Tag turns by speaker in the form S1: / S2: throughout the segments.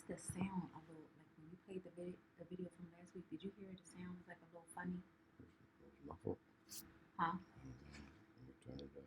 S1: the sound a little like when you played the video from last week? Did you hear the sound was like a little funny?
S2: My fault.
S1: Huh?
S2: Let me turn it up.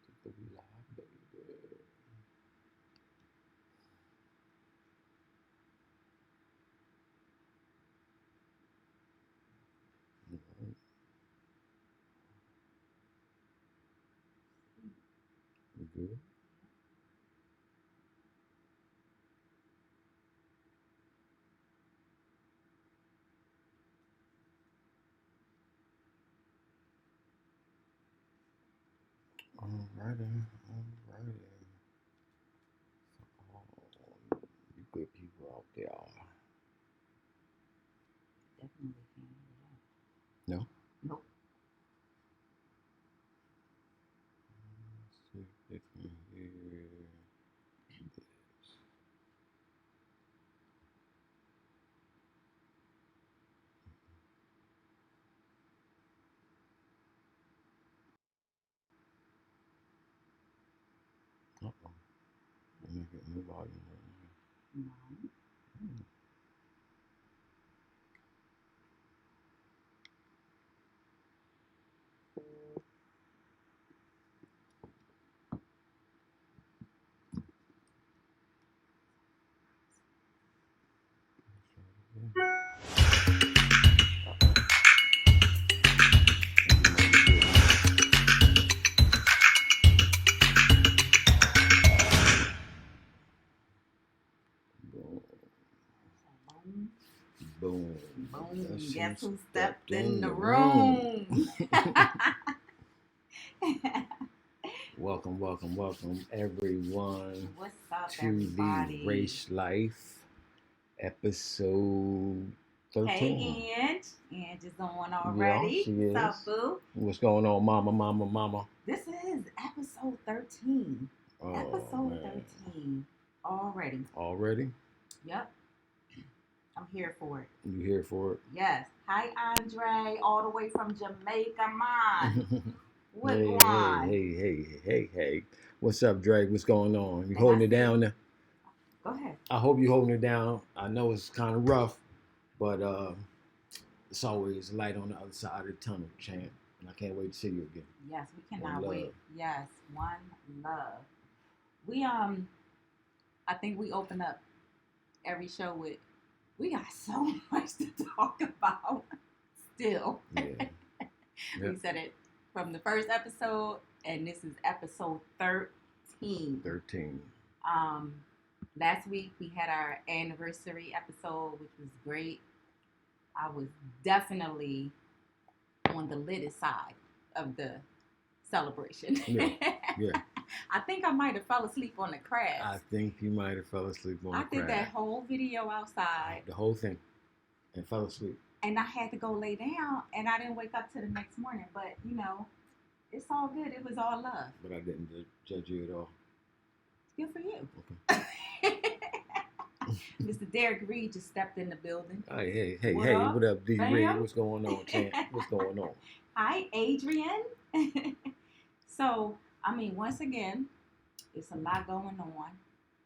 S2: About to go live, baby. Alright. We good? Alrighty. Oh, you good people out there.
S1: Definitely can. Yeah.
S2: No?
S1: Nope.
S2: Let's see if they can hear this. Uh-oh. Let me get new volume right here.
S1: No.
S2: Boom.
S1: Boom.
S2: Boom.
S1: Boom.
S2: Guess
S1: Guess
S2: who
S1: who stepped in the
S2: room?
S1: room?
S2: Welcome, everyone,
S1: What's up,
S2: to
S1: everybody?
S2: the Resh Life episode 13.
S1: Hey, Ange. Ange is on
S2: Yeah,
S1: already.
S2: she
S1: What's up,
S2: is.
S1: boo?
S2: What's going on, mama?
S1: This is episode 13.
S2: Oh,
S1: Episode
S2: man.
S1: 13 already.
S2: Already?
S1: Yep. I'm here for it.
S2: You here for it?
S1: Yes. Hi, Andre, all the way from Jamaica, man. What
S2: Hey,
S1: on?
S2: hey. What's up, Drake? What's going on? You
S1: And
S2: holding
S1: I
S2: it down there?
S1: Go ahead.
S2: I hope you're holding it down. I know it's kind of rough, but it's always light on the other side of the tunnel, champ. And I can't wait to see you again.
S1: Yes, we
S2: One
S1: cannot
S2: love.
S1: wait. Yes, one love. We I think we open up every show with we got so much to talk about still.
S2: Yeah.
S1: We
S2: Yep.
S1: said it from the first episode, and this is episode 13.
S2: 13.
S1: Last week we had our anniversary episode, which was great. I was definitely on the little side of the celebration.
S2: Yeah.
S1: I think I might have fell asleep on the crabs.
S2: I think you might have fell asleep on the
S1: I did
S2: crab.
S1: that whole video outside.
S2: The whole thing. And fell asleep.
S1: And I had to go lay down, and I didn't wake up till the next morning. But, it's all good. It was all love.
S2: But I didn't judge you at all.
S1: Good for you.
S2: Okay.
S1: Mr. Derek Reed just stepped in the building.
S2: Hey,
S1: What up,
S2: what up, D.
S1: fam?
S2: Reed? What's going on, champ? What's going on?
S1: Hi, Adrian. So, once again, it's a lot going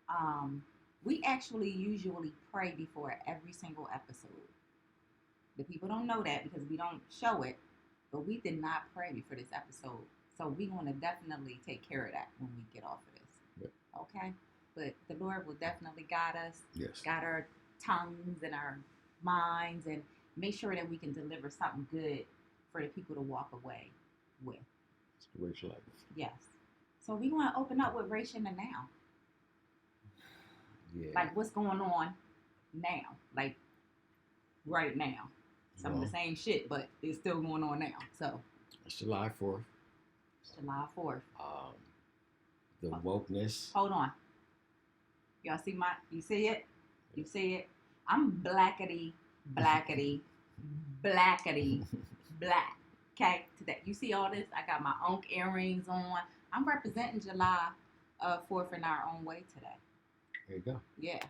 S1: on. We actually usually pray before every single episode. The people don't know that because we don't show it, but we did not pray before this episode. So we're going to definitely take care of that when we get off of this.
S2: Yep.
S1: Okay? But the Lord will definitely guide us,
S2: Yes.
S1: guide our tongues and our minds, and make sure that we can deliver something good for the people to walk away with.
S2: It's the Resh Life.
S1: Yes. So we want to open up with Rachel and Now.
S2: Yeah.
S1: Like what's going on now, like right now. Some of the same shit, but it's still going on now. So
S2: it's July 4th.
S1: It's July 4th.
S2: The wokeness.
S1: Hold on. Y'all see you see it? You see it? I'm blackety, blackety, blackety, black. Okay, today. You see all this? I got my Onk earrings on. I'm representing July 4th in our own way today.
S2: There you go.
S1: Yeah.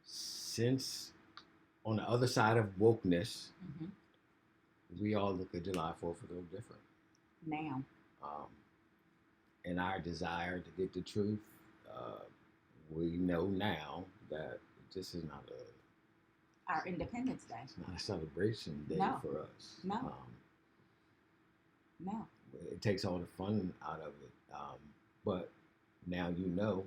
S2: Since on the other side of wokeness, we all look at July 4th a little different.
S1: Now.
S2: And our desire to get the truth, we know now that this is not
S1: our Independence Day.
S2: It's not a celebration day for us.
S1: No. No.
S2: It takes all the fun out of it. But now you know.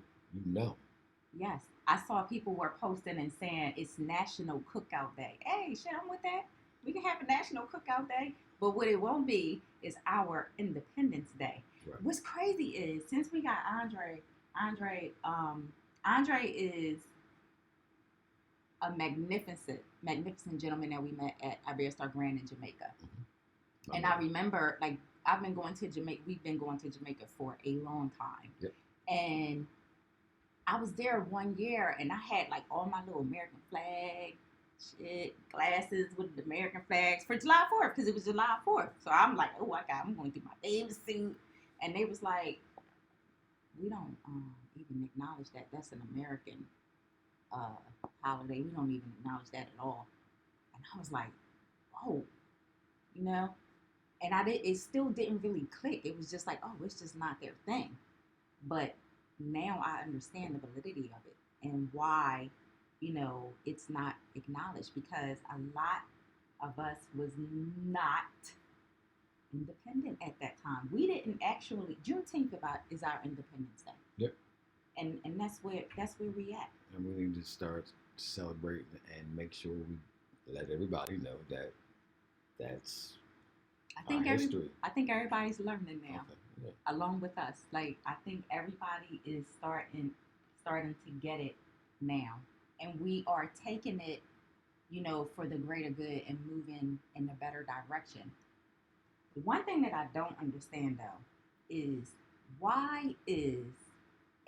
S1: Yes. I saw people were posting and saying it's National Cookout Day. Hey, shit, I'm with that. We can have a National Cookout Day. But what it won't be is our Independence Day. Right. What's crazy is since we got Andre is a magnificent gentleman that we met at Iberia Grand in Jamaica. Mm-hmm. And I remember, like, we've been going to Jamaica for a long time.
S2: Yep.
S1: And I was there one year and I had like all my little American flag shit, glasses with the American flags for July 4th because it was July 4th. So I'm like, I'm going through my bathing suit. And they was like, we don't even acknowledge that. That's an American holiday. We don't even acknowledge that at all. And I was like, whoa, And it still didn't really click. It was just like, it's just not their thing. But now I understand the validity of it and why, it's not acknowledged because a lot of us was not independent at that time. We didn't actually. Juneteenth is our Independence Day.
S2: Yep.
S1: And that's where we at.
S2: And we need to start celebrating and make sure we let everybody know that that's our history.
S1: I think everybody's learning now,
S2: okay.
S1: Along with us. Like I think everybody is starting to get it now, and we are taking it, for the greater good and moving in a better direction. The one thing that I don't understand though is why is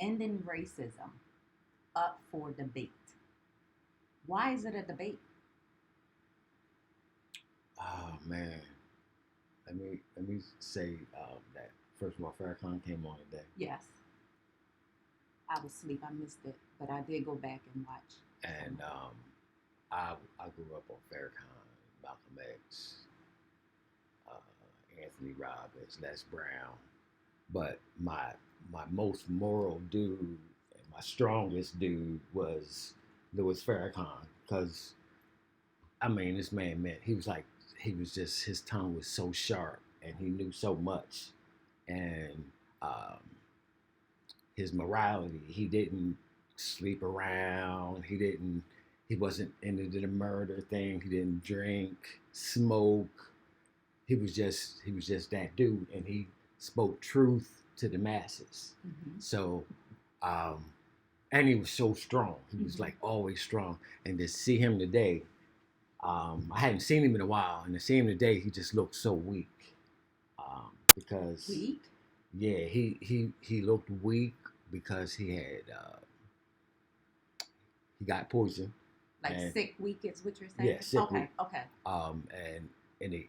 S1: ending racism up for debate? Why is it a debate?
S2: Oh man, let me say that first of all, Farrakhan came on today.
S1: Yes, I was asleep. I missed it, but I did go back and watch.
S2: And I grew up on Farrakhan, Malcolm X, Anthony Robbins, Les Brown, but my most moral dude and my strongest dude was Louis Farrakhan because this man his tongue was so sharp and he knew so much, and his morality, he didn't sleep around, he wasn't into the murder thing, he didn't drink, smoke. He was just that dude, and he spoke truth to the masses. Mm-hmm. So, and he was so strong. He was like always strong. And to see him today, I hadn't seen him in a while, and to see him today, he just looked so weak. Because
S1: weak?
S2: Yeah, he looked weak because he had he got poisoned.
S1: Like sick, weak is what you're saying?
S2: Yeah, sick,
S1: okay,
S2: weak.
S1: Okay.
S2: And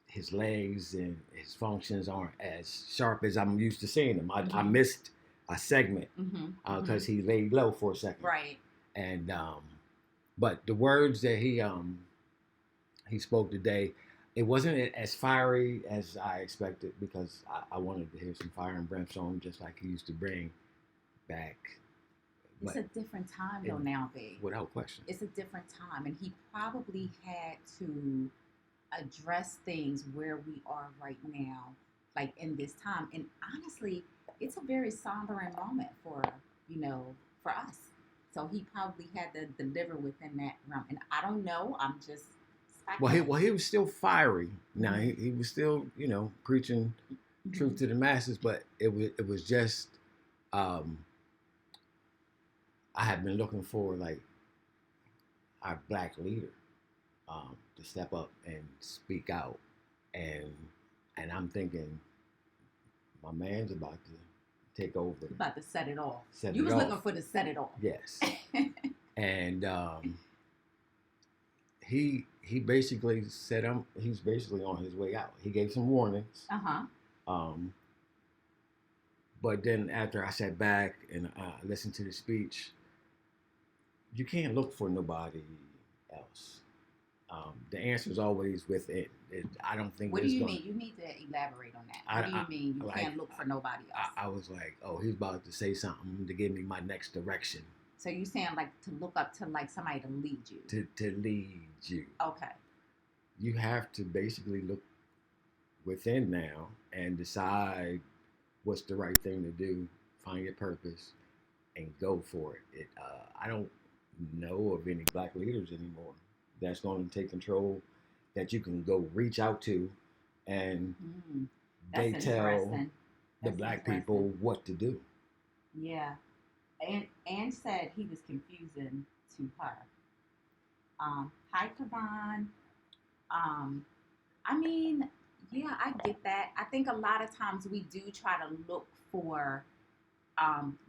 S2: his legs and his functions aren't as sharp as I'm used to seeing him. I missed a segment because he laid low for a second.
S1: Right.
S2: And but the words that he spoke today, it wasn't as fiery as I expected because I wanted to hear some fire and brimstone just like he used to bring back.
S1: It's a different time though now, babe.
S2: Without question.
S1: It's a different time, and he probably had to address things where we are right now, like in this time. And honestly, it's a very sombering moment for us. So he probably had to deliver within that realm. And I don't know. I'm just
S2: Well, he was still fiery. Now he was still preaching truth to the masses, but it was just Um, I have been looking for like our black leader to step up and speak out, and I'm thinking my man's about to take over,
S1: About to set it off.
S2: set
S1: You
S2: it
S1: was
S2: off.
S1: looking for to set it off.
S2: Yes, and he basically said he's basically on his way out. He gave some warnings. Um, but then after I sat back and listened to the speech, you can't look for nobody else. The answer is always within. I don't think.
S1: What do you mean? You need to elaborate on that. What do you mean you can't look for nobody else?
S2: I was like, oh, he's about to say something to give me my next direction.
S1: So you saying like to look up to like somebody to lead you?
S2: To lead you.
S1: Okay.
S2: You have to basically look within now and decide what's the right thing to do, find your purpose, and go for it. I don't know of any black leaders anymore that's going to take control, that you can go reach out to, and they tell the black people what to do.
S1: Yeah. And said he was confusing to her. Hi, Kavan. I mean, yeah, I get that. I think a lot of times we do try to look for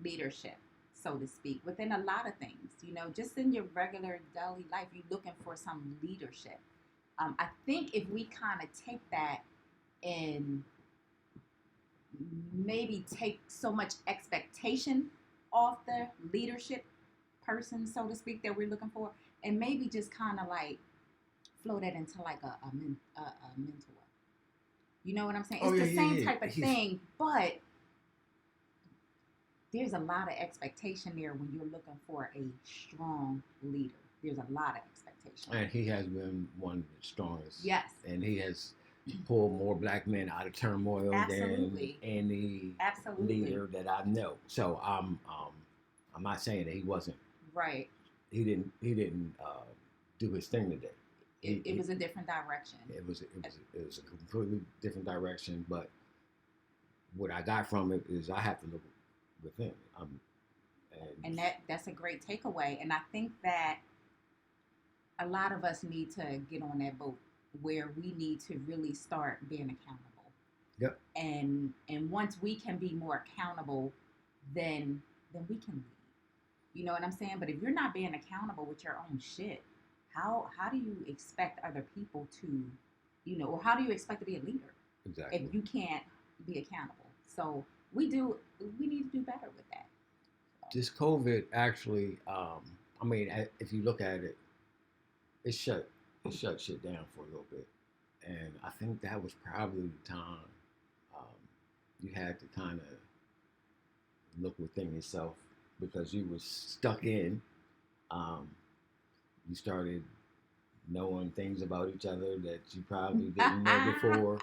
S1: leadership, so to speak, within a lot of things. You know, just in your regular daily life, you're looking for some leadership. I think if we kind of take that and maybe take so much expectation off the leadership person, so to speak, that we're looking for, and maybe just kind of like flow that into like a mentor. You know what I'm saying? It's the same type of thing, but there's a lot of expectation there when you're looking for a strong leader. There's a lot of expectation.
S2: And he has been one of the strongest.
S1: Yes.
S2: And he has pulled more black men out of turmoil than any leader that I know. So I'm not saying that he wasn't
S1: right.
S2: He didn't do his thing today.
S1: It was a different direction.
S2: It was a completely different direction. But what I got from it is I have to look within.
S1: And that's a great takeaway. And I think that a lot of us need to get on that boat where we need to really start being accountable.
S2: Yep.
S1: And once we can be more accountable, then we can lead. You know what I'm saying? But if you're not being accountable with your own shit, how do you expect other people to, or how do you expect to be a leader?
S2: Exactly.
S1: If you can't be accountable. So we need to do better with that. So.
S2: This COVID actually, if you look at it, it shut shit down for a little bit. And I think that was probably the time you had to kind of look within yourself, because you were stuck in. You started knowing things about each other that you probably didn't know before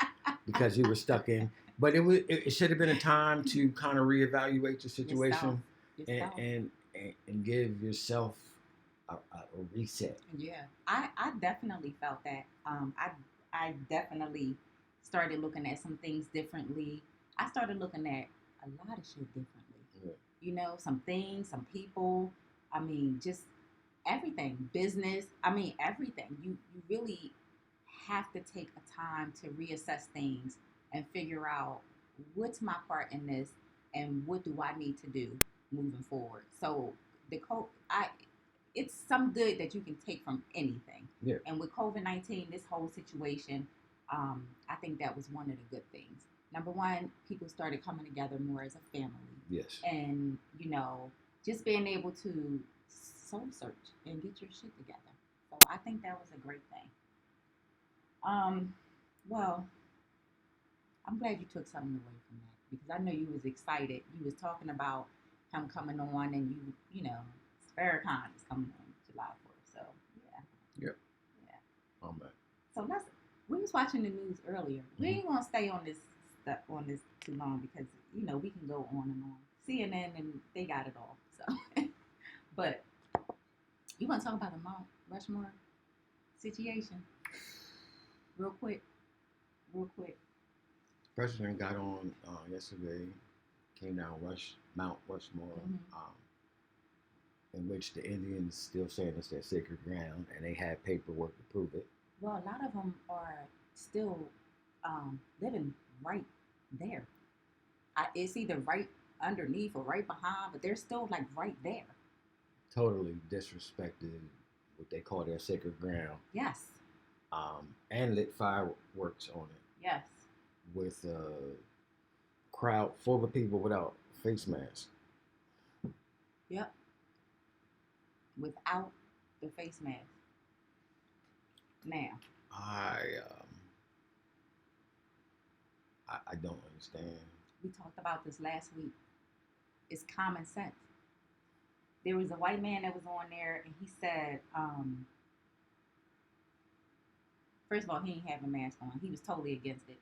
S2: because you were stuck in. But it should have been a time to kind of reevaluate the situation yourself. And give yourself a reset.
S1: Yeah, I definitely felt that. I definitely started looking at some things differently. I started looking at a lot of shit differently. Yeah. Some things, some people. Just everything. Business. Everything. You really have to take a time to reassess things and figure out what's my part in this and what do I need to do moving forward. So it's some good that you can take from anything.
S2: Yeah.
S1: And with COVID-19, this whole situation, I think that was one of the good things. Number one, people started coming together more as a family.
S2: Yes.
S1: And, just being able to soul search and get your shit together. So I think that was a great thing. Well, I'm glad you took something away from that, because I know you was excited. You was talking about him coming on, and Farrakhan is coming on July 4th. So yeah.
S2: Yep. Yeah.
S1: So we was watching the news earlier. Mm-hmm. We ain't gonna stay on this too long, because we can go on and on. CNN, and they got it all. So, but you want to talk about the Mount Rushmore situation real quick?
S2: President got on yesterday, came down Mount Rushmore,
S1: Mhm.
S2: in which the Indians still saying it's their sacred ground, and they had paperwork to prove it.
S1: Well, a lot of them are still living right there. It's either right underneath or right behind, but they're still like right there.
S2: Totally disrespected what they call their sacred ground,
S1: Yes.
S2: and lit fireworks on it
S1: Yes.
S2: with a crowd full of people without face masks.
S1: Yep. Without the face mask. Now,
S2: I, um, I don't understand.
S1: we talked about this last week. It's common sense. There was a white man that was on there, and he said, first of all, he didn't have a mask on. He was totally against it.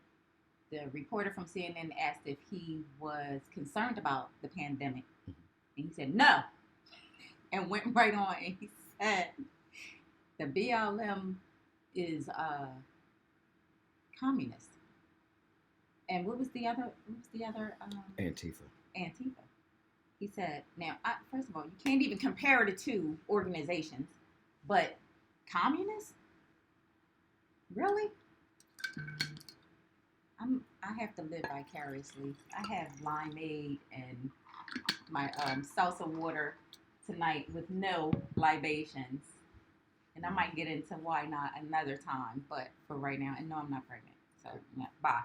S1: The reporter from CNN asked if he was concerned about the pandemic, and he said no, and went right on. And he said the BLM is communist. And what was the other? What was the other?
S2: Antifa.
S1: Antifa. He said, now, first of all, you can't even compare the two organizations, but communists? Really? I have to live vicariously. I have limeade and my salsa water tonight with no libations. And I might get into why not another time, but for right now, and no, I'm not pregnant. So, yeah, bye.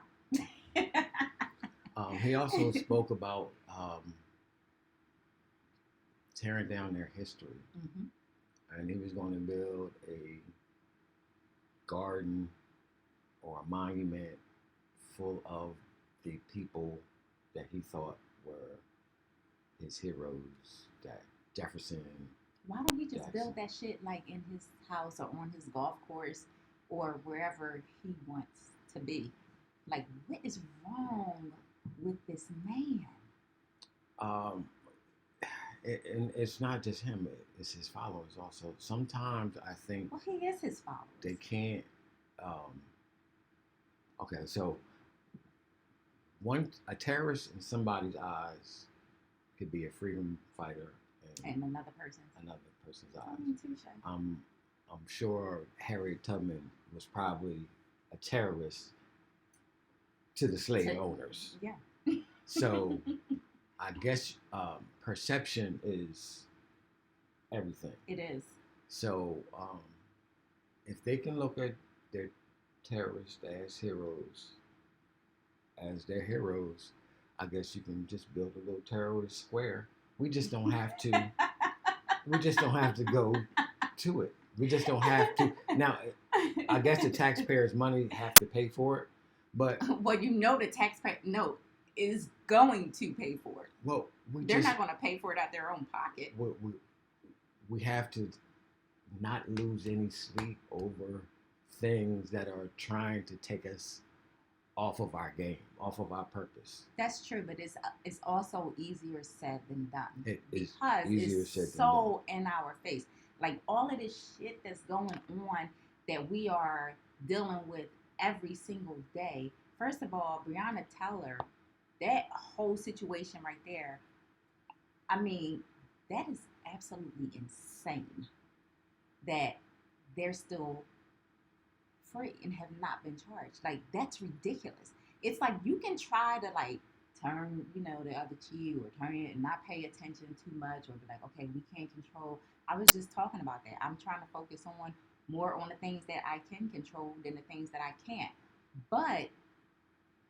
S2: He also spoke about tearing down their history, and he was going to build a garden or a monument full of the people that he thought were his heroes, that Jefferson.
S1: Why don't he just
S2: Jackson.
S1: build that shit like in his house or on his golf course or wherever he wants to be? Like, what is wrong with this man?
S2: And it's not just him; it's his followers also. Sometimes I think
S1: Well, he is his followers.
S2: they can't. Okay, so a terrorist in somebody's eyes could be a freedom fighter
S1: and another person's
S2: eyes.
S1: Touche.
S2: I'm sure Harriet Tubman was probably a terrorist to the slave owners.
S1: Yeah.
S2: So I guess perception is everything.
S1: It is.
S2: So if they can look at their terrorists as heroes, I guess you can just build a little terrorist square. We just don't have to. We just don't have to go to it. We just don't have to. Now, I guess the taxpayers' money have to pay for it, but
S1: well, the taxpayer is going to pay for it.
S2: Well,
S1: they're not going to pay for it out of their own pocket.
S2: We have to not lose any sleep over things that are trying to take us off of our game, off of our purpose.
S1: That's true, but it's also easier said than done.
S2: It is
S1: because
S2: easier
S1: it's
S2: said than
S1: so
S2: done.
S1: In our face. Like all of this shit that's going on that we are dealing with every single day. First of all, Breonna Taylor, that whole situation right there, I mean, that is absolutely insane that they're still free and have not been charged. Like, that's ridiculous. It's like you can try to like turn, the other cheek or turn it and not pay attention too much or be like, okay, we can't control. I was just talking about that. I'm trying to focus on more on the things that I can control than the things that I can't. But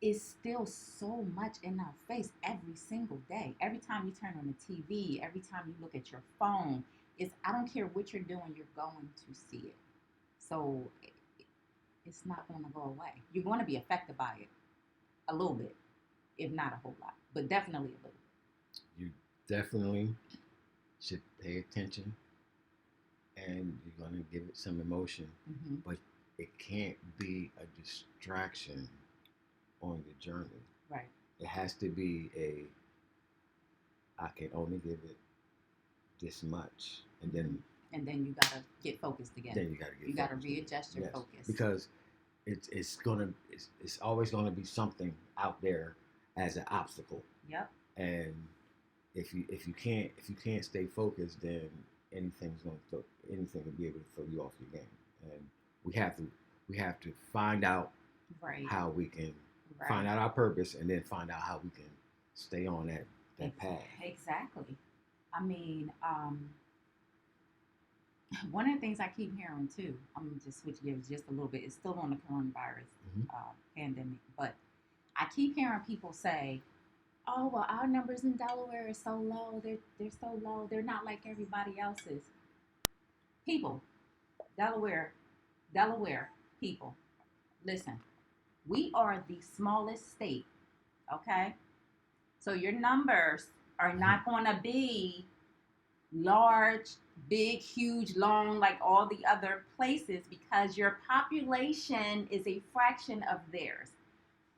S1: it's still so much in our face every single day. Every time you turn on the TV, every time you look at your phone, I don't care what you're doing, you're going to see it. So it's not going to go away. You're going to be affected by it a little bit, if not a whole lot, but definitely a little bit.
S2: You definitely should pay attention, and you're going to give it some emotion, but it can't be a distraction on the journey.
S1: Right.
S2: It has to be I can only give it this much, and then
S1: you gotta get focused again.
S2: Then you gotta
S1: readjust your focus,
S2: because it's always gonna be something out there as an obstacle.
S1: Yep.
S2: And if you can't stay focused, then anything will be able to throw you off your game. And we have to we have to find out
S1: Right.
S2: how we can find
S1: Right.
S2: out our purpose, and then find out how we can stay on that path.
S1: Exactly. I mean, one of the things I keep hearing too, I'm gonna just switch gears just a little bit. It's still on the coronavirus
S2: Mm-hmm.
S1: pandemic, but I keep hearing people say, "Oh, well, our numbers in Delaware are so low. They're so low. They're not like everybody else's." People, Delaware, Delaware people, listen. We are the smallest state. Okay, so your numbers are not going to be large, big, huge, long, like all the other places because your population is a fraction of theirs.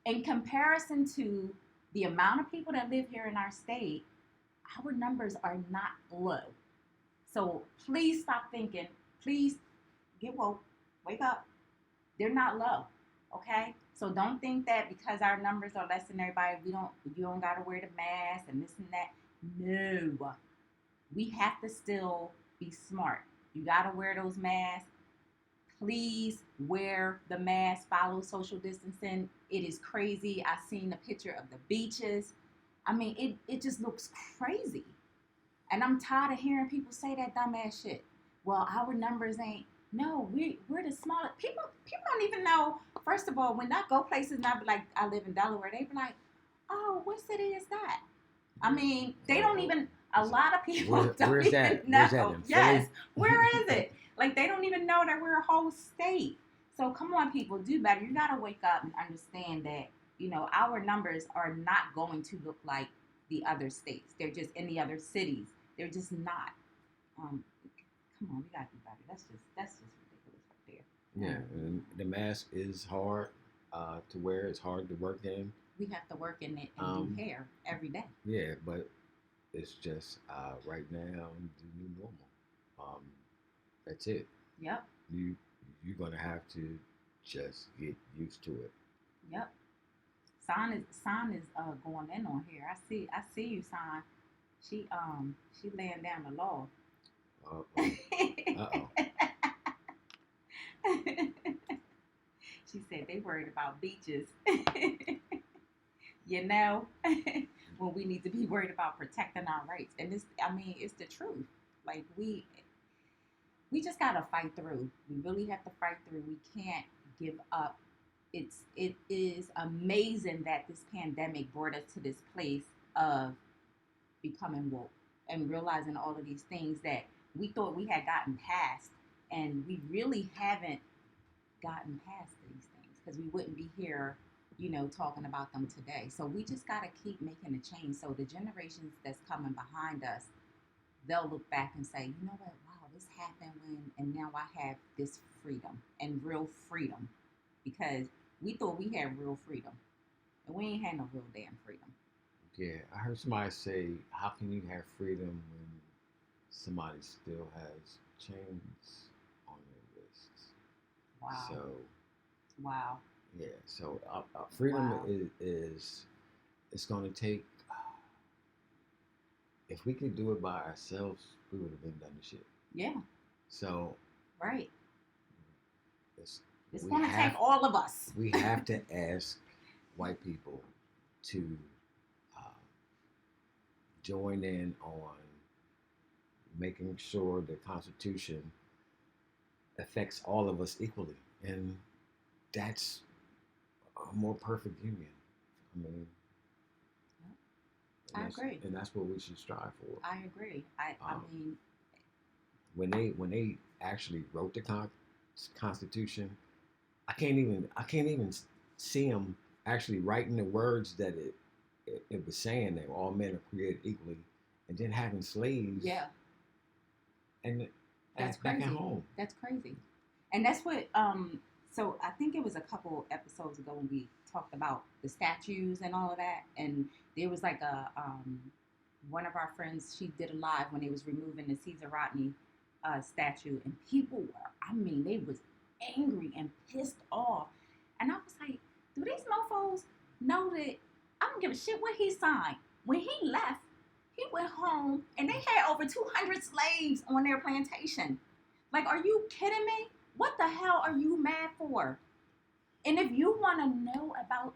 S1: In comparison to the amount of people that live here in our state, our numbers are not low. So please stop thinking. Please get woke. Wake up. They're not low. Okay? So don't think that because our numbers are less than everybody, you don't gotta wear the mask and this and that. No, we have to still be smart. You got to wear those masks. Please wear the mask, follow social distancing. It is crazy. I seen a picture of the beaches. I mean, it just looks crazy. And I'm tired of hearing people say that dumbass shit. Well, our numbers ain't. No, we're the smallest. People don't even know. First of all, when I go places and I be like, I live in Delaware, they be like, oh, what city is that? I mean, they don't even. A lot of people don't
S2: Where's
S1: even
S2: that?
S1: know.
S2: Where's that in
S1: Yes,
S2: Philly?
S1: where is it? Like they don't even know that we're a whole state. So come on, people, do better. You gotta wake up and understand that our numbers are not going to look like the other states. They're just in the other cities. They're just not. Um, Come on, we gotta do better. That's just ridiculous right there.
S2: Yeah, and the mask is hard to wear. It's hard to work in.
S1: We have to work in it and do hair every day.
S2: Yeah, but it's just right now the new normal. Um, that's it.
S1: Yep.
S2: You you're gonna have to just get used to it.
S1: Yep. Sign is going in on here. I see you, Sign. She laying down the law.
S2: Uh oh. Uh oh.
S1: She said they worried about beaches. you know, when we need to be worried about protecting our rights. And it's the truth. Like we just gotta fight through. We really have to fight through. We can't give up. It is amazing that this pandemic brought us to this place of becoming woke and realizing all of these things that we thought we had gotten past, and we really haven't gotten past these things because we wouldn't be here, talking about them today. So we just got to keep making a change. So the generations that's coming behind us, they'll look back and say, you know what, wow, this happened when, and now I have this freedom and real freedom because we thought we had real freedom and we ain't had no real damn freedom.
S2: Yeah, I heard somebody say, "How can you have freedom when somebody still has chains on their wrists?"
S1: Wow.
S2: So
S1: Wow.
S2: yeah, so freedom
S1: Wow.
S2: is it's going to take. If we could do it by ourselves, we would have been done the shit.
S1: Yeah.
S2: So
S1: Right.
S2: it's
S1: It's
S2: we
S1: going to
S2: have
S1: take all of us.
S2: we have to ask white people to uh, join in on making sure the Constitution affects all of us equally, and that's a more perfect union. I mean,
S1: I agree.
S2: And that's what we should strive for.
S1: I agree. I mean,
S2: when they actually wrote the Constitution, I can't even see them actually writing the words that it was saying that all men are created equally, and then having slaves.
S1: yeah,
S2: And
S1: that's
S2: back
S1: crazy.
S2: at home.
S1: That's crazy. And that's what so I think it was a couple episodes ago when we talked about the statues and all of that, and there was like a one of our friends, she did a live when they was removing the Caesar Rodney statue, and people were, I mean, they was angry and pissed off, and I was like, do these mofos know that I don't give a shit what he signed when he left? He went home and they had over 200 slaves on their plantation. Like, are you kidding me? What the hell are you mad for? And if you want to know about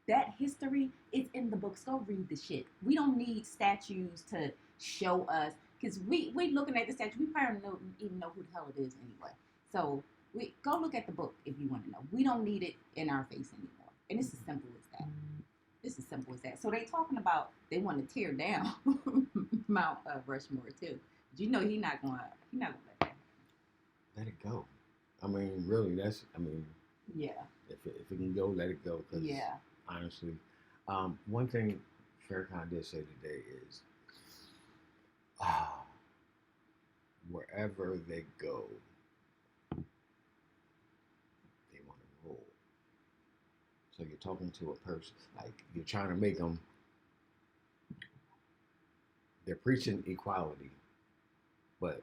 S1: that history, it's in the books. Go read the shit. We don't need statues to show us, because we looking at the statue, we probably don't even know who the hell it is anyway. So we go look at the book if you want to know. We don't need it in our face anymore. And it's as simple as that. It's as simple as that. So they talking about they want to tear down Mount Rushmore too. But you know he not gonna let that.
S2: Let it go. I mean, really, that's. I mean,
S1: yeah.
S2: If it can go, let it go. Cause
S1: yeah.
S2: Honestly, one thing Farrakhan did say today is, wherever they go, they want to rule. So you're talking to a person, like you're trying to make them. They're preaching equality, but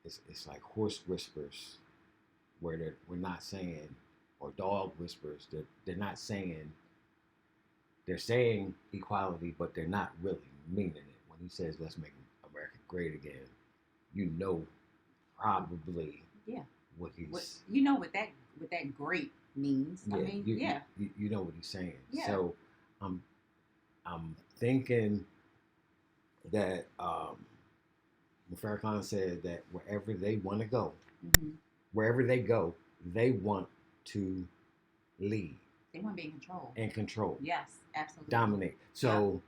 S2: it's like horse whispers, where we're not saying, or dog whispers that they're not saying. They're saying equality, but they're not really meaning it. When he says "Let's make America great again," you know, probably what he's.
S1: You know what that great means.
S2: Yeah,
S1: I mean,
S2: you know what he's saying.
S1: Yeah.
S2: So I'm thinking that Farrakhan said that wherever they want to go, wherever they go, they want to lead.
S1: They want to be in control.
S2: And control.
S1: Yes, absolutely.
S2: Dominate. So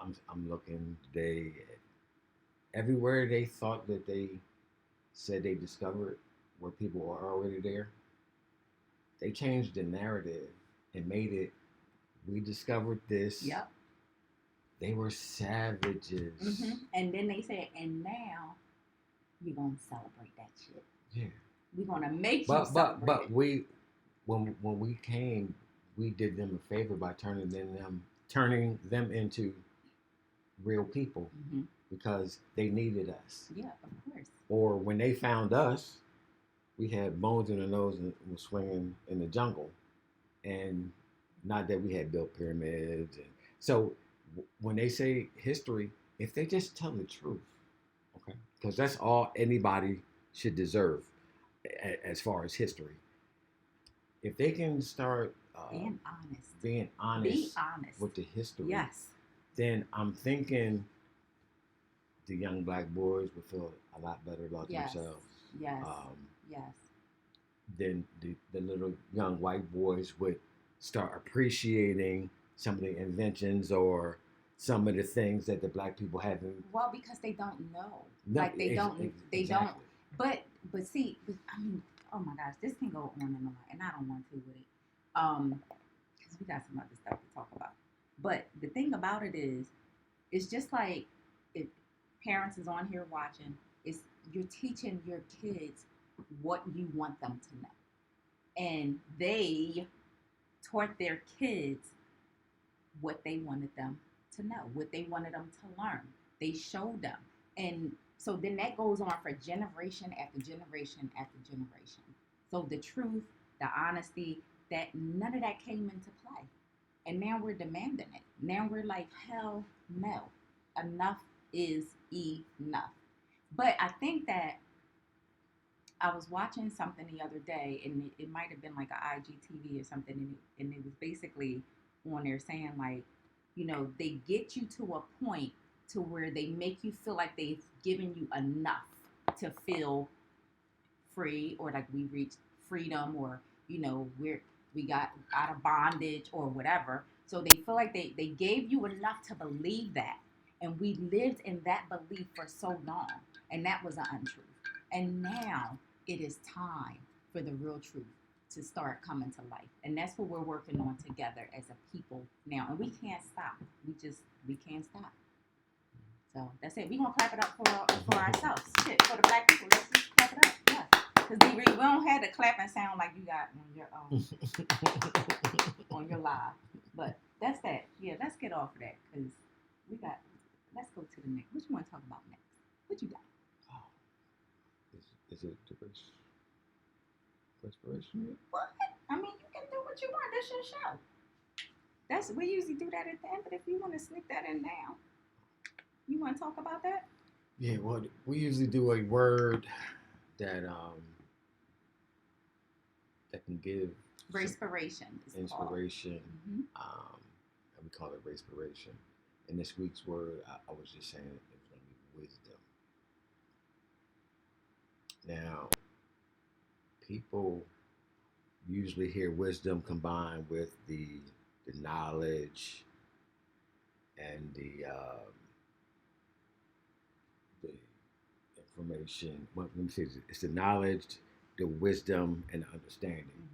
S2: I'm looking today at everywhere they thought that they said they discovered where people are already there. They changed the narrative and made it, we discovered this.
S1: Yep.
S2: They were savages.
S1: Mm-hmm. And then they said, and now we're going to celebrate that shit.
S2: Yeah.
S1: We're going to make you celebrate
S2: But we, when we came, we did them a favor by turning them into real people, because they needed us.
S1: Yeah, of course.
S2: Or when they found us, we had bones in the nose and was swinging in the jungle, and not that we had built pyramids. And so when they say history, if they just tell the truth, okay, because that's all anybody should deserve as far as history. If they can start
S1: being honest,
S2: be honest with the history,
S1: yes,
S2: then I'm thinking the young black boys would feel a lot better about themselves.
S1: Yes. Yes.
S2: Then the little young white boys would start appreciating some of the inventions or some of the things that the black people haven't.
S1: Well, because they don't know.
S2: No,
S1: like they don't. They
S2: exactly.
S1: don't. But see, I mean, oh my gosh, this can go on and on, and I don't want to with it. Because we got some other stuff to talk about. But the thing about it is, it's just like if parents is on here watching, is you're teaching your kids what you want them to know. And they taught their kids what they wanted them to know, what they wanted them to learn. They showed them. And so then that goes on for generation after generation after generation. So the truth, the honesty, that none of that came into play. And now we're demanding it. Now we're like, hell no. Enough is enough. But I think that I was watching something the other day, and it might have been like an IGTV or something, and it was basically on there saying, like, you know, they get you to a point to where they make you feel like they've given you enough to feel free, or like we reached freedom, or, you know, we got out of bondage or whatever. So they feel like they gave you enough to believe that. And we lived in that belief for so long. And that was an untruth. And now it is time for the real truth to start coming to life. And that's what we're working on together as a people now. And we can't stop. We can't stop. So that's it. We're going to clap it up for ourselves. Shit, for the black people. Let's just clap it up. Yeah. Because we don't have the clapping sound like you got on your on your live. But that's that. Yeah, let's get off of that. Because let's go to the next. What you want to talk about next? What you got?
S2: Oh. Is it the respiration?
S1: What? I mean, you can do what you want. That's your show. That's we usually do that at the end. But if you want to sneak that in now, you want to talk about that?
S2: Yeah, well, we usually do a word that that can give some
S1: Respiration is called.
S2: inspiration.
S1: Hmm.
S2: And we call it respiration. And this week's word, I was just saying, it was going to be wisdom. Now, people usually hear wisdom combined with the knowledge and the information. Well, let me say this, it's the knowledge, the wisdom, and the understanding,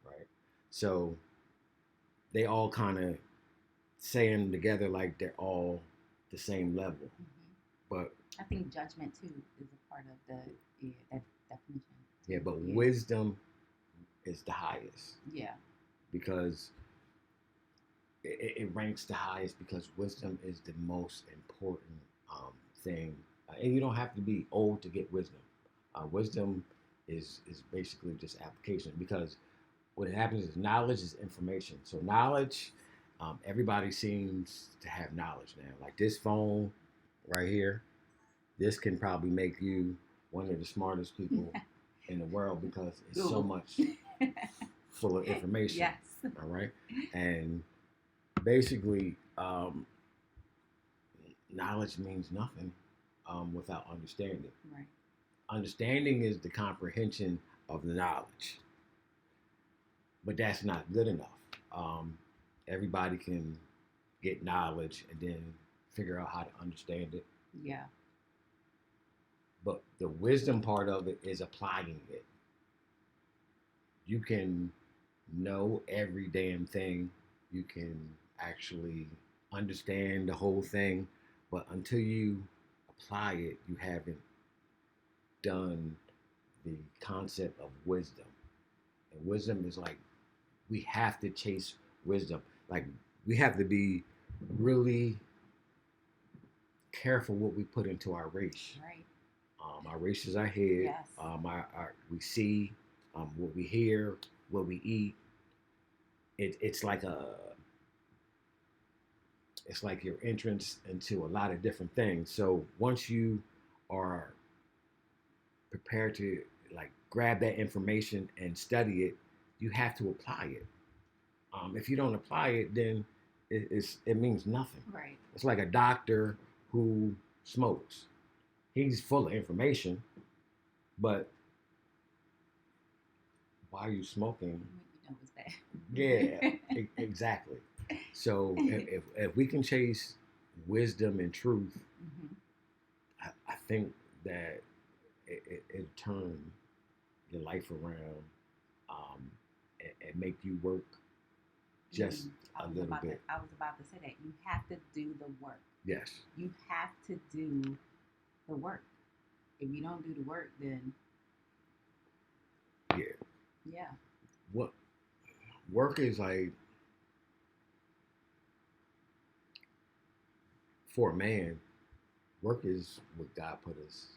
S2: right? So they all kind of saying together like they're all the same level, but
S1: I think judgment too is a part of that definition.
S2: yeah, but wisdom is the highest
S1: Yeah.
S2: because it ranks the highest because wisdom is the most important thing, and you don't have to be old to get wisdom. Wisdom is basically just application because what happens is knowledge is information. So knowledge, everybody seems to have knowledge now. Like this phone right here, this can probably make you one of the smartest people in the world because it's Google. So much full of information.
S1: Yes.
S2: All right, and basically, knowledge means nothing without understanding.
S1: Right.
S2: Understanding is the comprehension of the knowledge, but that's not good enough. Everybody can get knowledge and then figure out how to understand it.
S1: Yeah.
S2: But the wisdom part of it is applying it. You can know every damn thing. You can actually understand the whole thing, but until you apply it, you haven't done the concept of wisdom. And wisdom is like we have to chase wisdom. Like we have to be really careful what we put into our race.
S1: Right.
S2: Our race is our head.
S1: Yes.
S2: We see, what we hear, what we eat. It's like it's like your entrance into a lot of different things. So once you are prepared to like grab that information and study it, you have to apply it. If you don't apply it, then it means nothing.
S1: Right.
S2: It's like a doctor who smokes. He's full of information, but why are you smoking?
S1: You know it's bad.
S2: Yeah, exactly. So if we can chase wisdom and truth, I think that it turn your life around and make you work just a little bit.
S1: I was about to say that you have to do the work.
S2: Yes.
S1: You have to do the work. If you don't do the work, then
S2: yeah.
S1: Yeah.
S2: What work is like for a man, work is what God put us.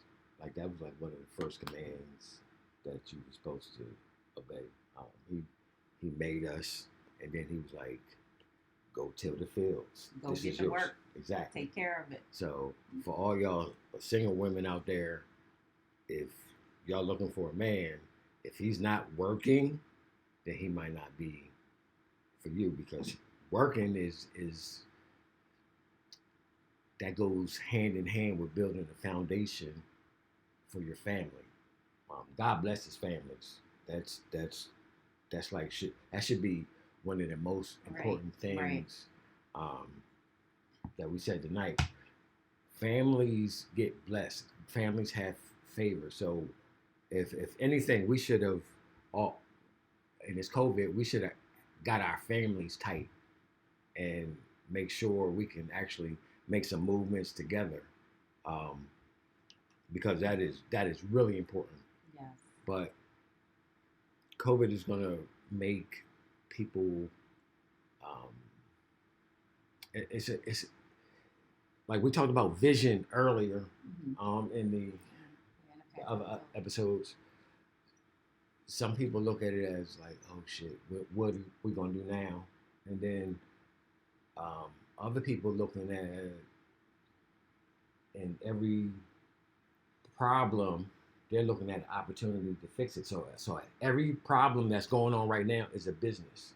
S2: Like that was like one of the first commands that you were supposed to obey. He made us, and then he was like, "Go till the fields.
S1: Go
S2: this
S1: get
S2: is
S1: the
S2: yours."
S1: work.
S2: Exactly.
S1: Take care of it.
S2: So for all y'all single women out there, if y'all looking for a man, if he's not working, then he might not be for you because working is that goes hand in hand with building a foundation for your family. God blesses families. That's like that should be one of the most important things that we said tonight. Families get blessed. Families have favor. So if anything, we should have all in this COVID, we should have got our families tight and make sure we can actually make some movements together, because that is really important.
S1: Yes.
S2: But COVID is going to make people. It's like we talked about vision earlier, in the other episodes. Some people look at it as like, oh shit, what are we gonna do now? and then other people looking at it, and every problem they're looking at an opportunity to fix it. So every problem that's going on right now is a business.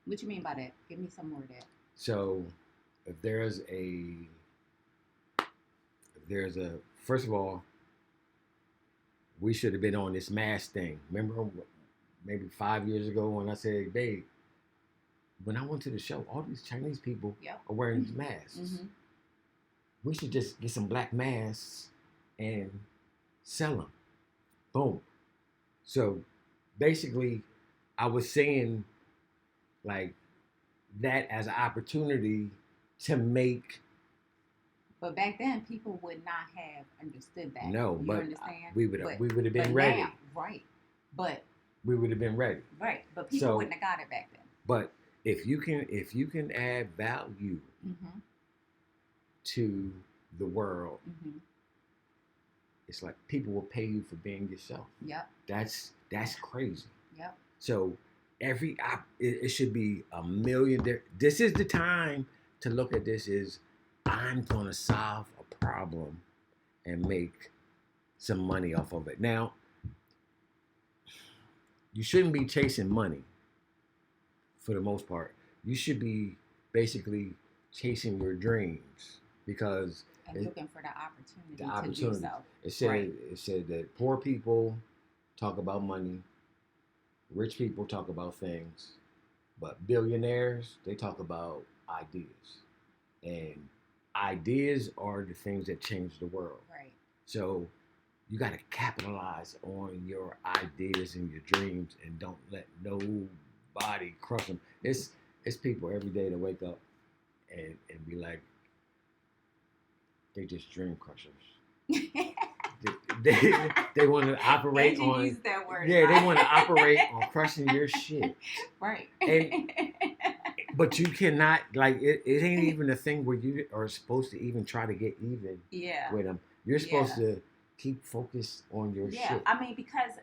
S1: What you mean by that? Give me some more of that.
S2: So if there's a first of all, we should have been on this mask thing. Remember maybe 5 years ago when I said, babe, when I went to the show, all these Chinese people are wearing these masks. Mm-hmm. We should just get some black masks and sell them. Boom. So basically, I was saying like that as an opportunity to make.
S1: But back then, people would not have understood that.
S2: No,
S1: you
S2: but
S1: understand?
S2: we would have been ready.
S1: Now, right. But
S2: we would have been ready.
S1: Right. But people wouldn't have got it back then.
S2: But if you can add value mm-hmm. to the world, mm-hmm. it's like people will pay you for being yourself.
S1: Yep.
S2: That's crazy.
S1: Yep.
S2: So it should be a million. This is the time to look at this as I'm going to solve a problem and make some money off of it. Now, you shouldn't be chasing money for the most part. You should be basically chasing your dreams because
S1: looking for the opportunity to do so.
S2: It said that poor people talk about money, rich people talk about things, but billionaires, they talk about ideas. And ideas are the things that change the world.
S1: Right.
S2: So you got to capitalize on your ideas and your dreams and don't let nobody crush them. It's people every day that wake up and be like, they just dream crushers. they want to operate on.
S1: Use that word.
S2: Yeah, they want to operate on crushing your shit.
S1: Right.
S2: But you cannot, like, it ain't even a thing where you are supposed to even try to get even with them. You're supposed to keep focused on your shit.
S1: Yeah, I mean, because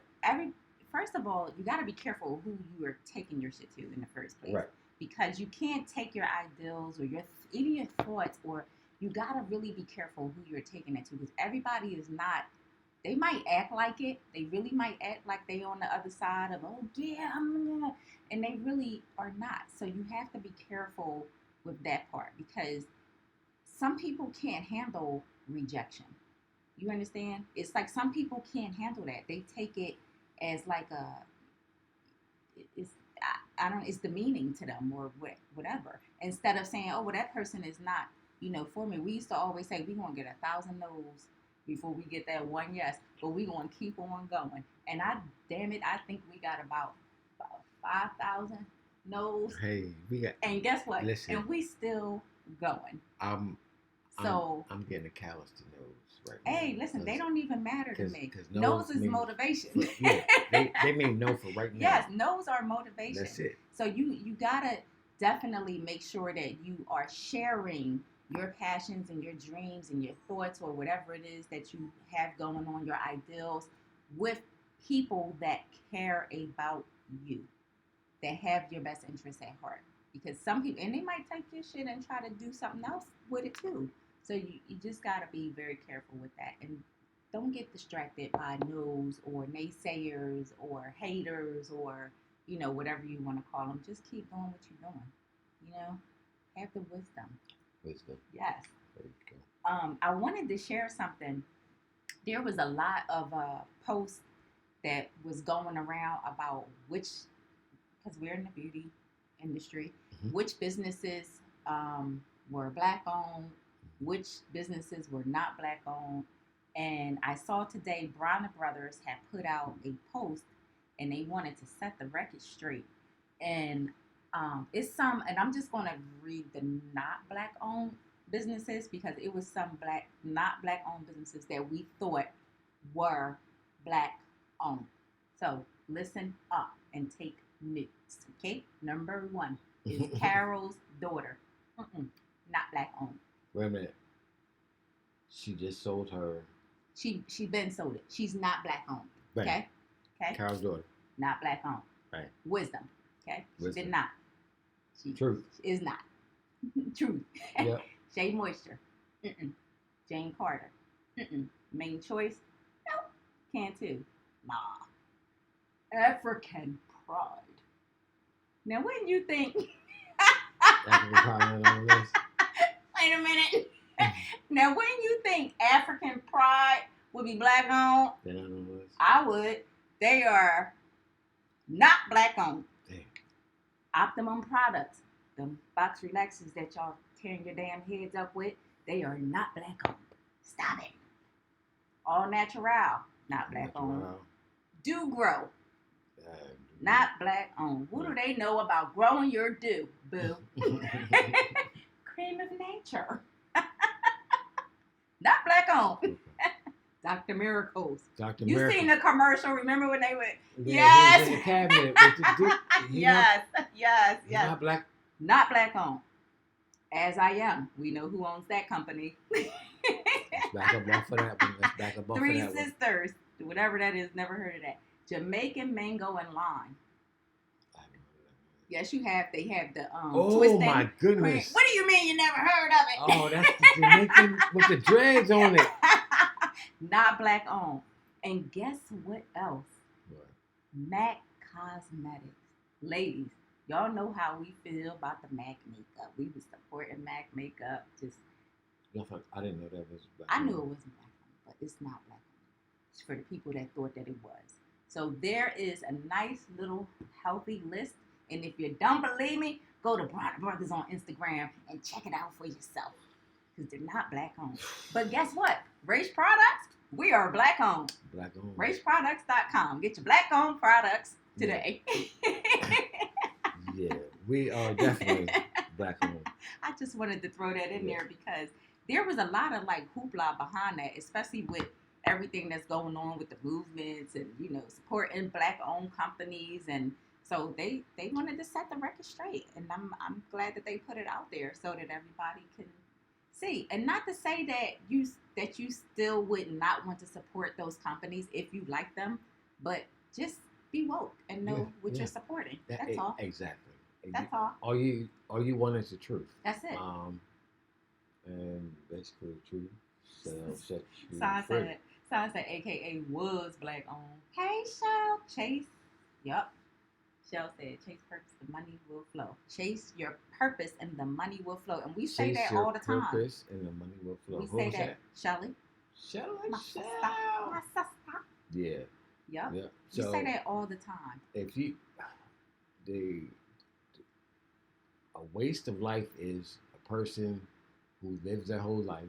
S1: first of all, you got to be careful who you are taking your shit to in the first place.
S2: Right.
S1: Because you can't take your ideals or even your thoughts, or you got to really be careful who you're taking it to, because everybody is not. They might act like it. They really might act like they on the other side of, oh yeah, and they really are not. So you have to be careful with that part, because some people can't handle rejection. You understand? It's like some people can't handle that. They take it as like it's demeaning to them or whatever. Instead of saying, oh, well, that person is not, for me. We used to always say, we're going to get 1,000 no's before we get that one yes, but we're going to keep on going. And I think we got about 5,000 no's.
S2: Hey, we got.
S1: And guess what?
S2: Listen,
S1: and we still going.
S2: I'm getting a callous to no's right now.
S1: Hey, listen, they don't even matter to me. No's is motivation.
S2: They mean no for right now.
S1: Yes, no's are motivation.
S2: That's it.
S1: So you gotta definitely make sure that you are sharing your passions and your dreams and your thoughts or whatever it is that you have going on, your ideals, with people that care about you, that have your best interests at heart. Because some people, and they might take your shit and try to do something else with it too. So you just got to be very careful with that. And don't get distracted by no's or naysayers or haters or, whatever you want to call them. Just keep doing what you're doing. Have the wisdom.
S2: Wisdom.
S1: Yes.
S2: There you go.
S1: I wanted to share something. There was a lot of posts that was going around about because we're in the beauty industry, mm-hmm. which businesses were black owned, which businesses were not black owned. And I saw today Bronner Brothers had put out a post and they wanted to set the record straight. And it's and I'm just going to read the not black owned businesses, because it was some not black owned businesses that we thought were black owned. So listen up and take notes. Okay. Number 1 is Carol's daughter. Not black owned.
S2: Wait a minute. She just sold her.
S1: She been sold it. She's not black owned.
S2: Right.
S1: Okay.
S2: Carol's daughter.
S1: Not black owned.
S2: Right.
S1: Wisdom. Okay. She
S2: Wisdom.
S1: did not.
S2: Truth.
S1: is not. Truth.
S2: Yep.
S1: Shea Moisture. Mm-mm. Jane Carter. Mm-mm. Main Choice. Nope. Cantu. Nah. African Pride. Now, when you think,
S2: African Pride on the list.
S1: wait a minute. Now, when you think African Pride would be black owned,
S2: They're not on the list.
S1: I would. They are not black owned.
S2: Damn.
S1: Optimum Products, them box relaxers that y'all tearing your damn heads up with, they are not black owned. Stop it. All Natural, not black owned. Do Grow, not black owned. What do they know about growing your do, boo? Cream of Nature, not black owned. Dr. Miracles.
S2: Dr.
S1: You
S2: Miracles.
S1: seen the commercial? Remember when they went?
S2: Yeah, he was in the cabinet with the
S1: Yes.
S2: Not black.
S1: Not black owned. As I Am. We know who owns that company.
S2: Let's back up off of that one. Let's back up off
S1: Three
S2: of that
S1: Sisters. Whatever that is. Never heard of that. Jamaican Mango and Lime. Yes, you have. They have the
S2: Oh
S1: twisting
S2: my goodness!
S1: cream. What do you mean you never heard of it?
S2: Oh, that's the Jamaican with the dreads on it.
S1: Not black owned. And guess what else?
S2: What?
S1: MAC Cosmetics. Ladies, y'all know how we feel about the MAC makeup. We was supporting MAC makeup. Just
S2: I didn't know that was black.
S1: I knew it wasn't black owned, but it's not black owned. It's for the people that thought that it was. So there is a nice little healthy list. And if you don't believe me, go to Bronner Brothers on Instagram and check it out for yourself. Because they're not black owned. But guess what? Race Products, we are black owned.
S2: Black owned.
S1: RaceProducts.com. Get your black owned products today.
S2: Yeah, we are definitely black owned.
S1: I just wanted to throw that in there because there was a lot of like hoopla behind that, especially with everything that's going on with the movements and, you know, supporting black owned companies. And so they wanted to set the record straight. And I'm glad that they put it out there so that everybody can see. And not to say that you still would not want to support those companies if you like them, but just be woke and know what you're supporting. That's all.
S2: Exactly.
S1: That's all.
S2: All you want is the truth.
S1: That's it.
S2: And basically the truth shall set you
S1: free. Sign said AKA was black owned. Hey Shell. Chase. Yup. Shell said, chase purpose, the money will flow. Chase your purpose and the money will flow. And we say that all the time.
S2: Chase your purpose and the money will flow.
S1: We say that. Shelly.
S2: Shelly.
S1: My sister.
S2: Yeah.
S1: Yep.
S2: Yeah.
S1: We say that all the time.
S2: If you, a waste of life is a person who lives their whole life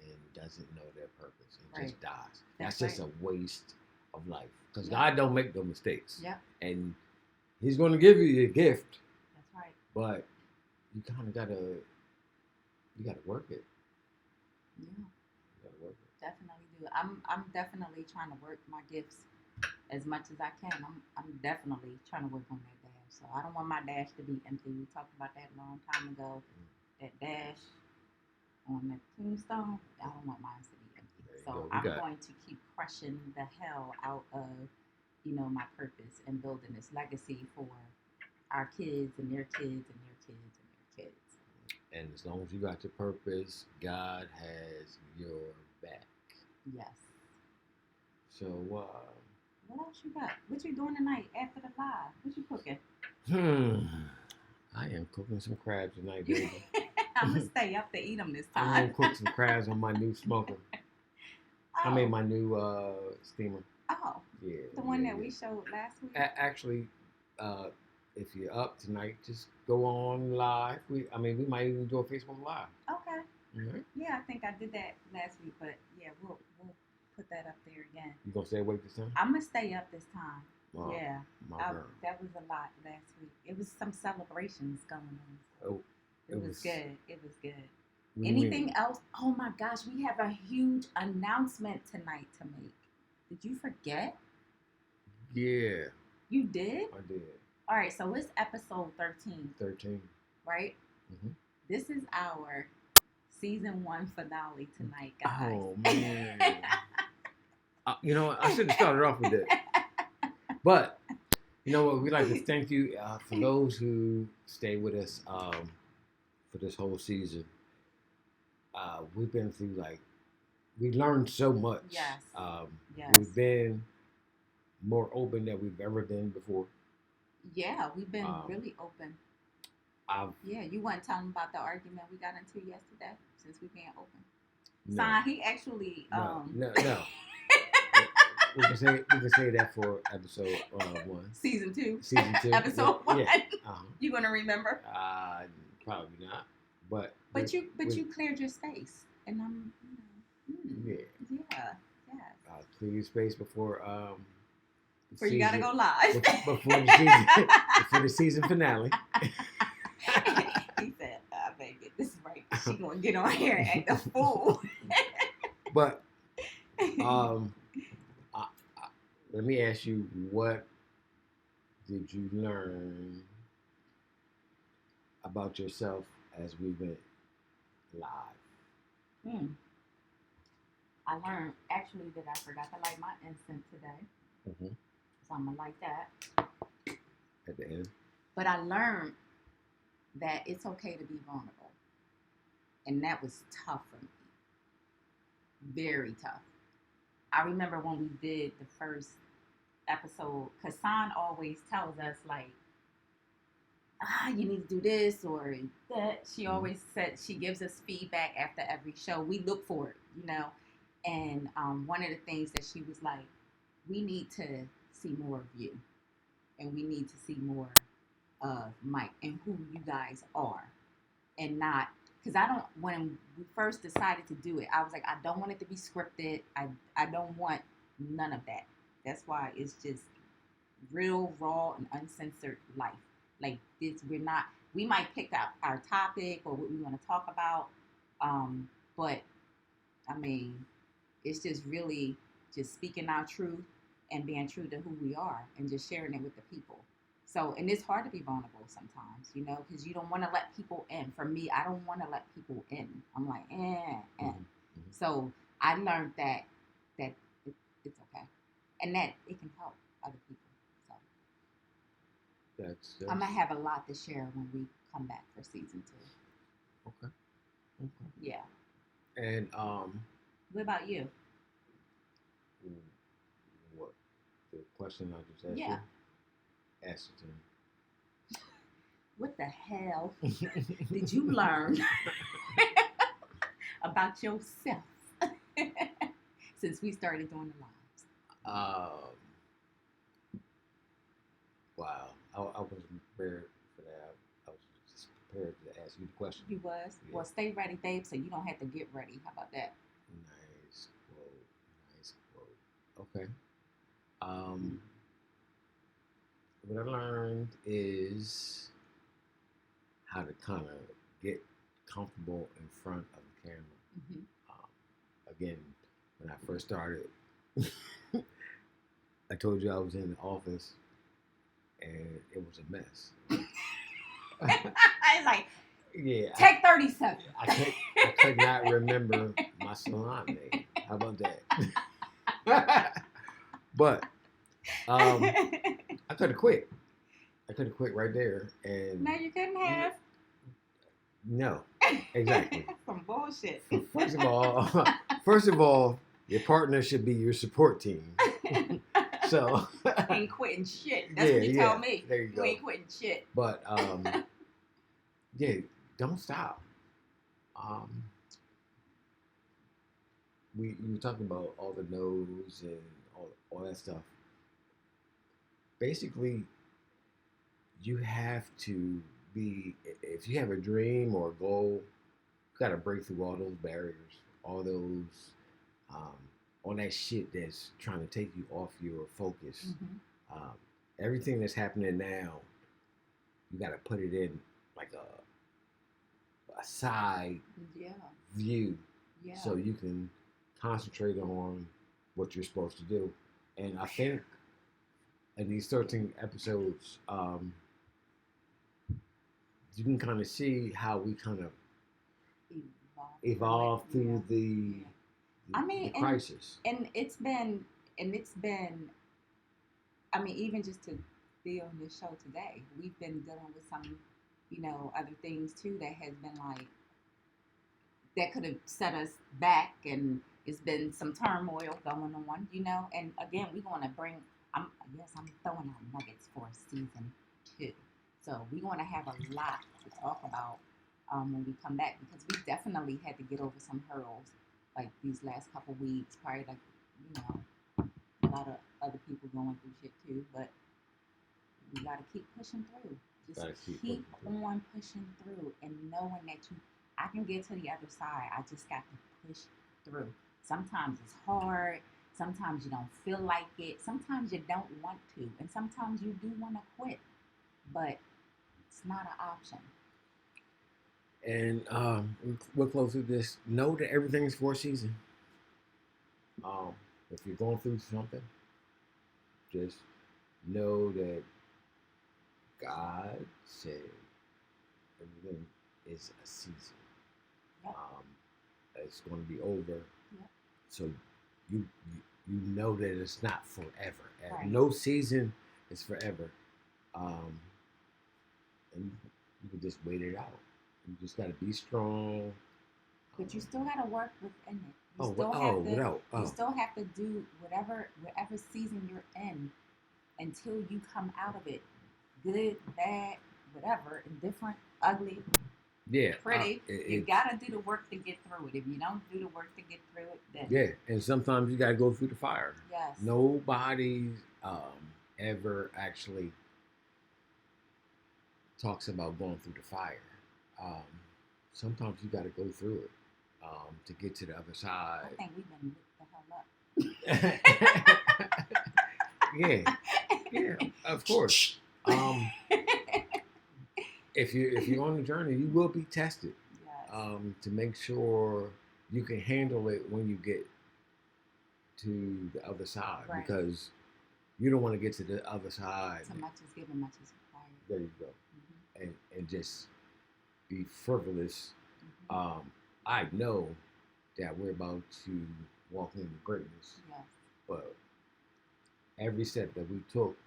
S2: and doesn't know their purpose and just dies. That's just a waste of life. Because God don't make no mistakes.
S1: Yeah.
S2: And He's going to give you a gift.
S1: That's right.
S2: But you kind of gotta work it.
S1: Yeah.
S2: You gotta work it.
S1: Definitely do. I'm definitely trying to work my gifts as much as I can. I'm definitely trying to work on that dash. So I don't want my dash to be empty. We talked about that a long time ago. That dash on the tombstone, I don't want mine to be empty. So I'm going to keep crushing the hell out of, you know, my purpose and building this legacy for our kids and their kids and their kids and their kids.
S2: And as long as you got your purpose, God has your back.
S1: Yes.
S2: So,
S1: what else you got? What you doing tonight after the live? What you cooking?
S2: I am cooking some crabs tonight, baby.
S1: I'm going to stay up to eat them this time.
S2: I'm going to cook some crabs on my new smoker. I made my new steamer.
S1: Oh. Yeah. The one that we showed last week?
S2: Actually, if you're up tonight, just go on live. We might even do a Facebook Live.
S1: Okay.
S2: Mm-hmm.
S1: Yeah, I think I did that last week, but yeah, we'll put that up there again.
S2: You gonna stay awake this time?
S1: I'm gonna stay up this time.
S2: Oh,
S1: yeah, that was a lot last week. It was some celebrations going on. So it was good. It was good. Anything else? Oh my gosh, we have a huge announcement tonight to make. Did you forget?
S2: Yeah.
S1: You did?
S2: I did.
S1: All right, so it's episode 13.
S2: 13.
S1: Right?
S2: Mm-hmm.
S1: This is our season 1 finale tonight, guys.
S2: Oh, man. You know what? I should have started off with that. But, You know what? We'd like to thank you for those who stay with us for this whole season. We've been through we learned so much.
S1: Yes. Yes.
S2: We've been more open than we've ever been before.
S1: Yeah, we've been really open. Yeah, you weren't telling about the argument we got into yesterday since we being open.
S2: No.
S1: Son, he actually
S2: no. We can say that for episode 1.
S1: Season 2.
S2: Season 2.
S1: Episode 1.
S2: Yeah.
S1: You gonna remember?
S2: Probably not. But
S1: you cleared your space, and I'm yeah.
S2: Clear your space before
S1: you gotta go live
S2: before the season finale.
S1: He said, "I better get this right. She gonna get on here and act a fool."
S2: But let me ask you, what did you learn about yourself as we went live?
S1: I learned actually that I forgot to light my incense today.
S2: Mm-hmm.
S1: So I'm gonna light that
S2: at the end.
S1: But I learned that it's okay to be vulnerable. And that was tough for me. Very tough. I remember when we did the first episode, Kassan always tells us you need to do this or that. She always said, she gives us feedback after every show. We look for it, And one of the things that she was like, we need to see more of you. And we need to see more of Mike and who you guys are. And not, because when we first decided to do it, I was like, I don't want it to be scripted. I don't want none of that. That's why it's just real, raw, and uncensored life. Like this, we might pick up our topic or what we want to talk about. But I mean, it's just really just speaking our truth and being true to who we are and just sharing it with the people. So, and it's hard to be vulnerable sometimes, because you don't want to let people in. For me, I don't want to let people in. I'm like, Mm-hmm. So I learned that it's okay. And that it can help other people. So
S2: that's
S1: I'm going to have a lot to share when we come back for season 2.
S2: Okay.
S1: Yeah.
S2: And
S1: what about you?
S2: What the question I just asked you? Asked it to me.
S1: What the hell did you learn about yourself since we started doing the lives?
S2: Wow. I wasn't prepared for that. I was just prepared to ask you the question.
S1: You was? Yeah. Well, stay ready, babe, so you don't have to get ready. How about that?
S2: Nice quote. Okay. What I learned is how to kind of get comfortable in front of the camera.
S1: Mm-hmm.
S2: Again, when I first started, I told you I was in the office and it was a mess.
S1: I was like,
S2: yeah.
S1: Take 37.
S2: I could not remember my salon name. How about that? But I could have quit. I could have quit right there. And
S1: no, you couldn't have.
S2: No, exactly.
S1: Some bullshit.
S2: First of all, your partner should be your support team. So
S1: ain't quitting shit. That's what you tell me.
S2: There you go.
S1: You ain't quitting shit.
S2: But don't stop. We were talking about all the no's and all that stuff. Basically, you have to be, if you have a dream or a goal, you got to break through all those barriers, all those, all that shit that's trying to take you off your focus.
S1: Mm-hmm.
S2: Everything that's happening now, you got to put it in like a side view, so you can concentrate on what you're supposed to do. And I think in these 13 episodes, you can kind of see how we kind of evolve through the crisis.
S1: And it's been, I mean, even just to be on this show today. We've been dealing with some, other things too that has been like that could have set us back, and it's been some turmoil going on. And again, we're going to bring. I'm throwing out nuggets for season 2, so we're going to have a lot to talk about when we come back, because we definitely had to get over some hurdles like these last couple weeks. Probably like a lot of other people going through shit too, but you got to keep pushing through. Just keep on pushing through and knowing that I can get to the other side. I just got to push through. Sometimes it's hard. Sometimes you don't feel like it. Sometimes you don't want to. And sometimes you do want to quit. But it's not an option.
S2: And we'll close with this. Know that everything's for a season. If you're going through something, just know that God said everything is a season.
S1: Yep.
S2: It's going to be over.
S1: Yep.
S2: So you know that it's not forever.
S1: Right.
S2: No season is forever. And you can just wait it out. You just got to be strong.
S1: But you still got to work within it. You still have to do whatever season you're in until you come out of it. Good, bad, whatever, indifferent, ugly, pretty. You got to do the work to get through it. If you don't do the work to get through it, then...
S2: Yeah, and sometimes you got to go through the fire.
S1: Yes.
S2: Nobody ever actually talks about going through the fire. Sometimes you got to go through it to get to the other side.
S1: I think we've been lit the hell
S2: up. Yeah, of course. If you're on the journey, you will be tested.
S1: Yes.
S2: To make sure you can handle it when you get to the other side,
S1: right.
S2: Because you don't want to get to the other side.
S1: So much is given, much is required.
S2: There you go. Mm-hmm. And just be frivolous. Mm-hmm. I know that we're about to walk into greatness.
S1: Yes.
S2: But every step that we took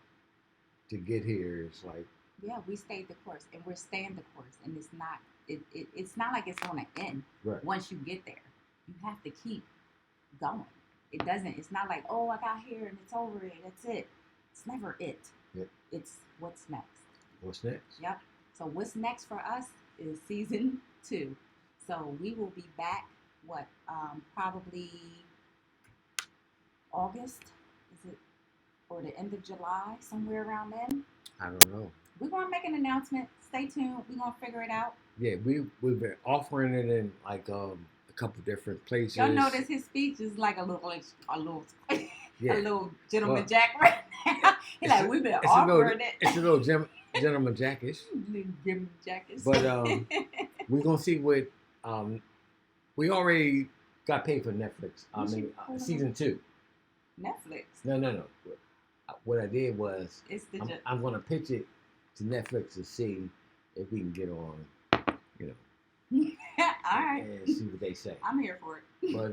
S2: to get here is like...
S1: Yeah, we stayed the course, and we're staying the course, and it's not like it's going to end once you get there. You have to keep going. It's not like, oh, I got here and it's over it. That's it. It's never it.
S2: Yep.
S1: It's what's next.
S2: What's next?
S1: Yep. So what's next for us is season 2. So we will be back, probably August? Is it? Or the end of July, somewhere around then?
S2: I don't know.
S1: We're going to make an announcement. Stay tuned. We're going to figure it out.
S2: Yeah, we've been offering it in like a couple different places.
S1: Y'all notice his speech is like a little gentleman jack right now. He's like, we've been offering it.
S2: It's a little gentleman jackish.
S1: Gentleman jackish.
S2: But we're going to see what... we already got paid for Netflix. Season 2.
S1: Netflix?
S2: No. What I did was... I'm going to pitch it to Netflix to see if we can get on,
S1: all right.
S2: And see what they say.
S1: I'm here for it.
S2: But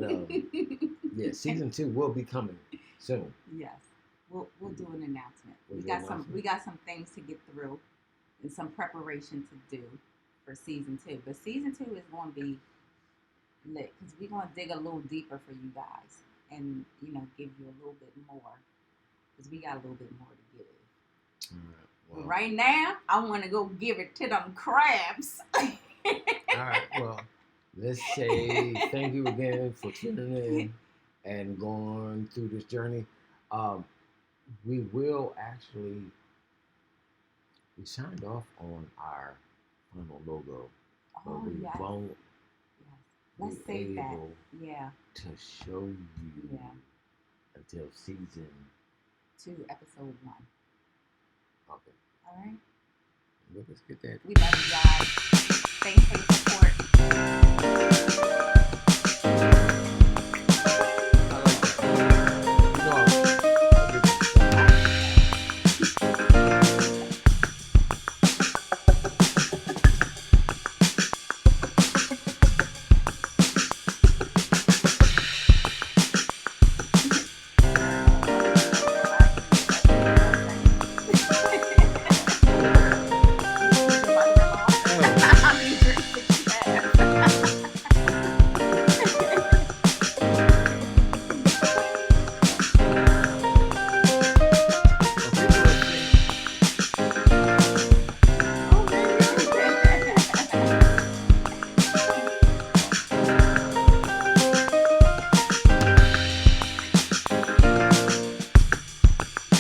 S2: yeah, season 2 will be coming soon.
S1: Yes, we'll do an announcement. We got some things to get through and some preparation to do for season 2. But season 2 is going to be lit because we're going to dig a little deeper for you guys and give you a little bit more because we got a little bit more to give.
S2: All right. Well,
S1: right now, I want to go give it to them crabs.
S2: All right. Well, let's say thank you again for tuning in and going through this journey. We will actually... We signed off on our final logo, but we won't
S1: Let's
S2: be
S1: save that.
S2: able
S1: Yeah.
S2: to show you until season
S1: 2, episode 1.
S2: Okay.
S1: All right.
S2: Let's get that.
S1: We love you guys. Thanks for the support.